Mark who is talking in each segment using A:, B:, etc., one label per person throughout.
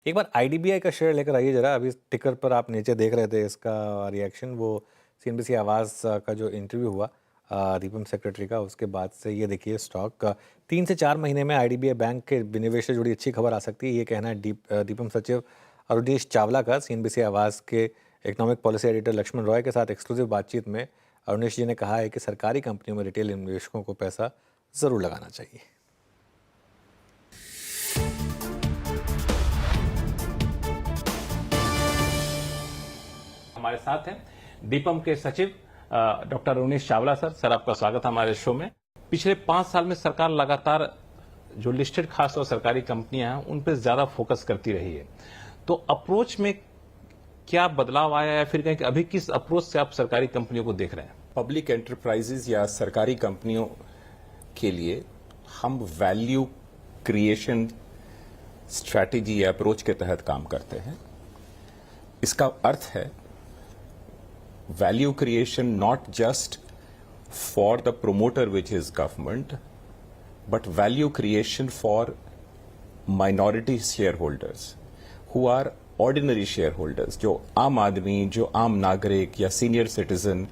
A: एक बार आईडीबीआई का शेयर लेकर आइए जरा। अभी टिकर पर आप नीचे देख रहे थे इसका रिएक्शन, वो सीएनबीसी आवाज़ का जो इंटरव्यू हुआ दीपम सेक्रेटरी का, उसके बाद से ये देखिए स्टॉक 3 से 4 महीने में आईडीबीआई बैंक के विनिवेश से जुड़ी अच्छी खबर आ सकती है, ये कहना है दीपम सचिव अरुणेश चावला का। सीएनबीसी आवाज़ के economic policy editor Laxman Roy के साथ एक्सक्लूसिव बातचीत में अरुणेश जी ने कहा है कि सरकारी कंपनियों में रिटेल निवेशकों को पैसा ज़रूर लगाना चाहिए।
B: हमारे साथ हैं दीपम के सचिव डॉक्टर अरुणेश चावला। सर आपका स्वागत है हमारे शो में। पिछले 5 साल में सरकार लगातार जो लिस्टेड खासतौर सरकारी कंपनियां हैं उन पर ज्यादा फोकस करती रही है, तो अप्रोच में क्या बदलाव आया है, फिर कहें कि अभी किस अप्रोच से आप सरकारी कंपनियों को देख रहे हैं?
C: पब्लिक एंटरप्राइजेज या सरकारी कंपनियों के लिए हम वैल्यू क्रिएशन स्ट्रैटेजी या अप्रोच के तहत काम करते हैं। इसका अर्थ है value creation not just for the promoter, which is government, but value creation for minority shareholders who are ordinary shareholders, जो आम आदमी, जो आम नागरिक या सीनियर सिटीजन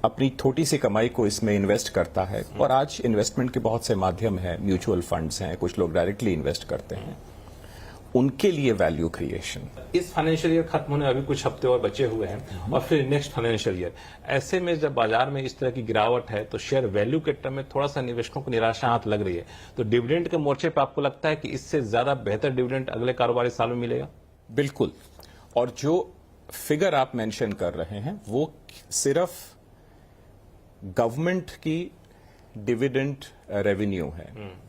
C: अपनी छोटी सी कमाई को इसमें इन्वेस्ट करता है। और आज इन्वेस्टमेंट के बहुत से माध्यम हैं, म्यूचुअल फंड्स हैं, कुछ लोग डायरेक्टली इन्वेस्ट करते हैं, उनके लिए वैल्यू क्रिएशन।
B: इस फाइनेंशियल ईयर खत्म होने अभी कुछ हफ्ते और बचे हुए हैं और फिर नेक्स्ट फाइनेंशियल ईयर, ऐसे में जब बाजार में इस तरह की गिरावट है तो शेयर वैल्यू के टर्म में थोड़ा सा निवेशकों को निराशा हाथ लग रही है, तो डिविडेंड के मोर्चे पर आपको लगता है कि इससे ज्यादा बेहतर डिविडेंड अगले कारोबारी साल में मिलेगा?
C: बिल्कुल। और जो फिगर आप मेंशन कर रहे हैं वो सिर्फ गवर्नमेंट की डिविडेंड रेवेन्यू है।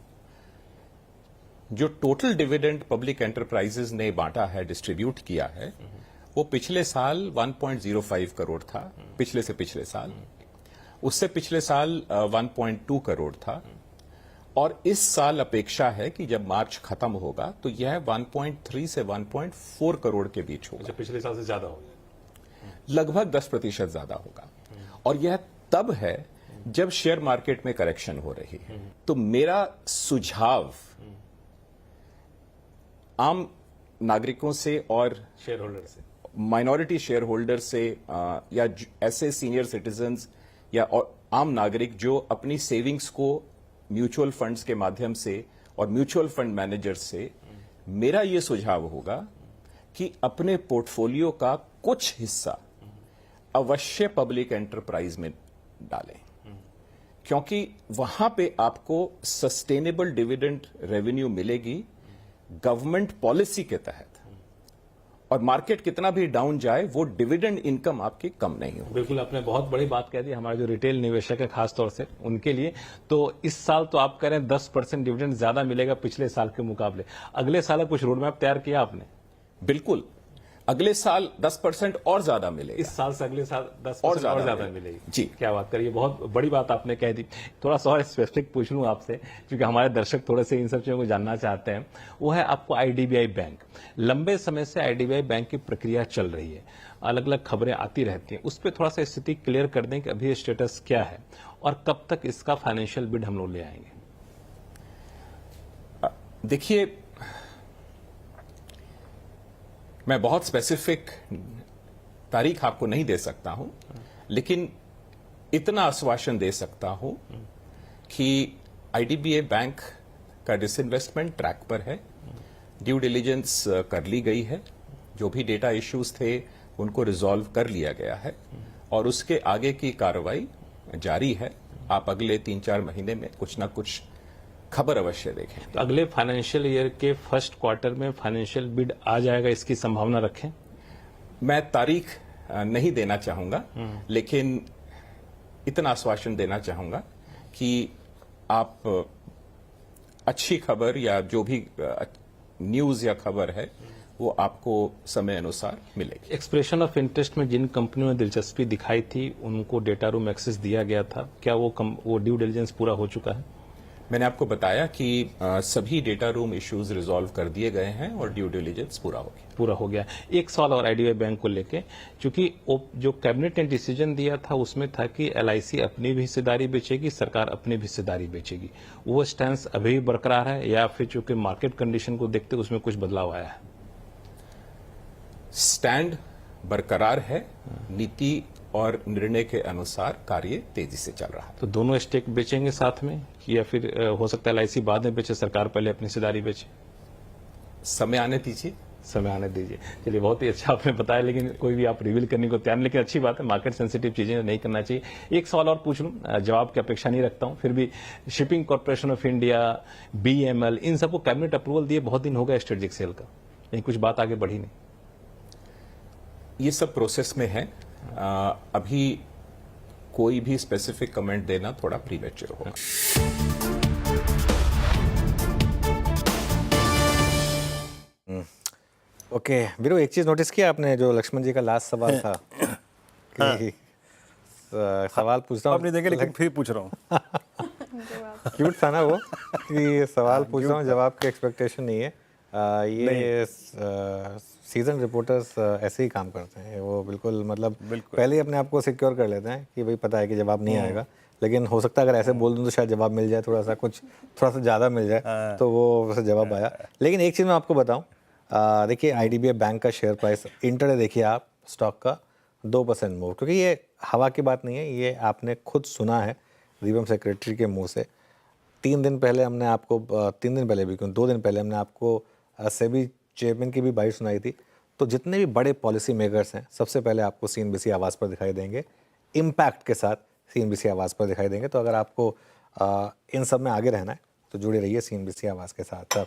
C: जो टोटल डिविडेंड पब्लिक एंटरप्राइजेज ने बांटा है, डिस्ट्रीब्यूट किया है, वो पिछले साल 1.05 करोड़ था, पिछले से पिछले साल, उससे पिछले साल 1.2 करोड़ था, और इस साल अपेक्षा है कि जब मार्च खत्म होगा तो यह 1.3 से 1.4 करोड़ के बीच होगा।
B: पिछले साल से ज्यादा होगा,
C: लगभग 10% ज्यादा होगा। और यह तब है जब शेयर मार्केट में करेक्शन हो रही है। तो मेरा सुझाव आम नागरिकों से और
B: शेयर होल्डर से,
C: माइनॉरिटी शेयर होल्डर से, या ऐसे सीनियर सिटीजन्स या आम नागरिक जो अपनी सेविंग्स को म्यूचुअल फंड्स के माध्यम से और म्यूचुअल फंड मैनेजर से, मेरा यह सुझाव होगा कि अपने पोर्टफोलियो का कुछ हिस्सा अवश्य पब्लिक एंटरप्राइज में डालें, क्योंकि वहां पे आपको सस्टेनेबल डिविडेंड रेवेन्यू मिलेगी गवर्नमेंट पॉलिसी के तहत, और मार्केट कितना भी डाउन जाए वो डिविडेंड इनकम आपकी कम नहीं होगी।
B: बिल्कुल, आपने बहुत बड़ी बात कह दी हमारे जो रिटेल निवेशक है खासतौर से उनके लिए। तो इस साल तो आप कह रहे हैं 10% डिविडेंड ज्यादा मिलेगा पिछले साल के मुकाबले, अगले साल कुछ रोड मैप तैयार किया आपने?
C: बिल्कुल, अगले साल 10% और ज्यादा मिलेगा।
B: इस साल से अगले साल 10% और ज्यादा मिलेगी
C: जी।
B: क्या बात करिए, बहुत बड़ी बात आपने कह दी। थोड़ा सा और स्पेसिफिक पूछ लूं आपसे, क्योंकि हमारे दर्शक थोड़े से इन सब चीजों को जानना चाहते हैं। वो है आपको आईडीबीआई बैंक, लंबे समय से आईडीबीआई बैंक की प्रक्रिया चल रही है, अलग अलग खबरें आती रहती हैं, उस पर थोड़ा सा स्थिति क्लियर कर दें कि अभी स्टेटस क्या है और कब तक इसका फाइनेंशियल बिड हम लोग ले आएंगे?
C: देखिए, मैं बहुत स्पेसिफिक तारीख आपको नहीं दे सकता हूं, लेकिन इतना आश्वासन दे सकता हूं कि आईडीबीआई बैंक का डिसइन्वेस्टमेंट ट्रैक पर है, ड्यू डिलिजेंस कर ली गई है, जो भी डेटा इश्यूज थे उनको रिजॉल्व कर लिया गया है, और उसके आगे की कार्रवाई जारी है। आप अगले 3-4 महीने में कुछ ना कुछ खबर अवश्य देखें।
B: तो अगले फाइनेंशियल ईयर के फर्स्ट क्वार्टर में फाइनेंशियल बिड आ जाएगा, इसकी संभावना रखें?
C: मैं तारीख नहीं देना चाहूंगा, लेकिन इतना आश्वासन देना चाहूंगा कि आप अच्छी खबर या जो भी न्यूज या खबर है वो आपको समय अनुसार मिलेगी।
B: एक्सप्रेशन ऑफ इंटरेस्ट में जिन कंपनियों ने दिलचस्पी दिखाई थी उनको डेटा रूम एक्सेस दिया गया था, क्या वो ड्यू डिलिजेंस पूरा हो चुका है?
C: मैंने आपको बताया कि सभी डेटा रूम इश्यूज रिजॉल्व कर दिए गए हैं और ड्यू डिलिजेंस पूरा हो गया। एक सवाल और आईडीबीआई बैंक को लेके, क्योंकि जो कैबिनेट ने डिसीजन दिया था उसमें था कि एलआईसी अपनी भी हिस्सेदारी बेचेगी, सरकार अपनी भी हिस्सेदारी बेचेगी, वो स्टैंस अभी भी बरकरार है या फिर चूंकि मार्केट कंडीशन को देखते उसमें कुछ बदलाव आया है? स्टैंड बरकरार है, नीति और निर्णय के अनुसार कार्य तेजी से चल रहा है।
B: तो दोनों स्टेक बेचेंगे साथ में, या फिर हो सकता है LIC बाद में बेचे, सरकार पहले अपनी हिस्सेदारी बेचे?
C: समय आने दीजिए।
B: समय आने दीजिए। चलिए, बहुत ही अच्छा आपने बताया, लेकिन कोई भी आप रिवील करने को तैयार नहीं, लेकिन अच्छी बात है, मार्केट सेंसिटिव चीजें नहीं करना चाहिए। एक सवाल और पूछ लूं, जवाब की अपेक्षा नहीं रखता हूं, फिर भी shipping corporation of India, BML, इन सबको कैबिनेट अप्रूवल दिए बहुत दिन हो गए स्ट्रेटेजिक सेल का, लेकिन कुछ बात आगे बढ़ी नहीं।
C: ये सब प्रोसेस में है। अभी कोई भी स्पेसिफिक कमेंट देना थोड़ा प्रीमेच्योर होगा।
A: ओके वीरू, एक चीज़ नोटिस किया आपने, जो लक्ष्मण जी का लास्ट सवाल था कि सवाल पूछता हूँ
D: आपने देखे, लेकिन फिर पूछ रहा हूँ।
A: क्यूट था ना वो, कि सवाल पूछ रहा हूँ, जवाब की एक्सपेक्टेशन नहीं है। ये सीजन रिपोर्टर्स ऐसे ही काम करते हैं, वो बिल्कुल मतलब पहले ही अपने आप को सिक्योर कर लेते हैं कि भाई पता है कि जवाब नहीं आएगा, लेकिन हो सकता है अगर ऐसे बोल दूं तो शायद जवाब मिल जाए, थोड़ा सा ज़्यादा मिल जाए, तो वो वैसे जवाब आया। लेकिन एक चीज़ मैं आपको बताऊं, देखिए IDBI बैंक का शेयर प्राइस इंटरडे देखिए आप, स्टॉक का 2% मूव, क्योंकि ये हवा की बात नहीं है, ये आपने खुद सुना है दीपम सेक्रेटरी के मुंह से। 3 दिन पहले हमने आपको 3 दिन पहले भी क्यों, 2 दिन पहले हमने आपको सेबी चेयरमैन की भी बाइट सुनाई थी। तो जितने भी बड़े पॉलिसी मेकर्स हैं, सबसे पहले आपको CNBC आवाज़ पर दिखाई देंगे, इम्पैक्ट के साथ CNBC आवाज़ पर दिखाई देंगे। तो अगर आपको इन सब में आगे रहना है तो जुड़े रहिए CNBC आवाज़ के साथ।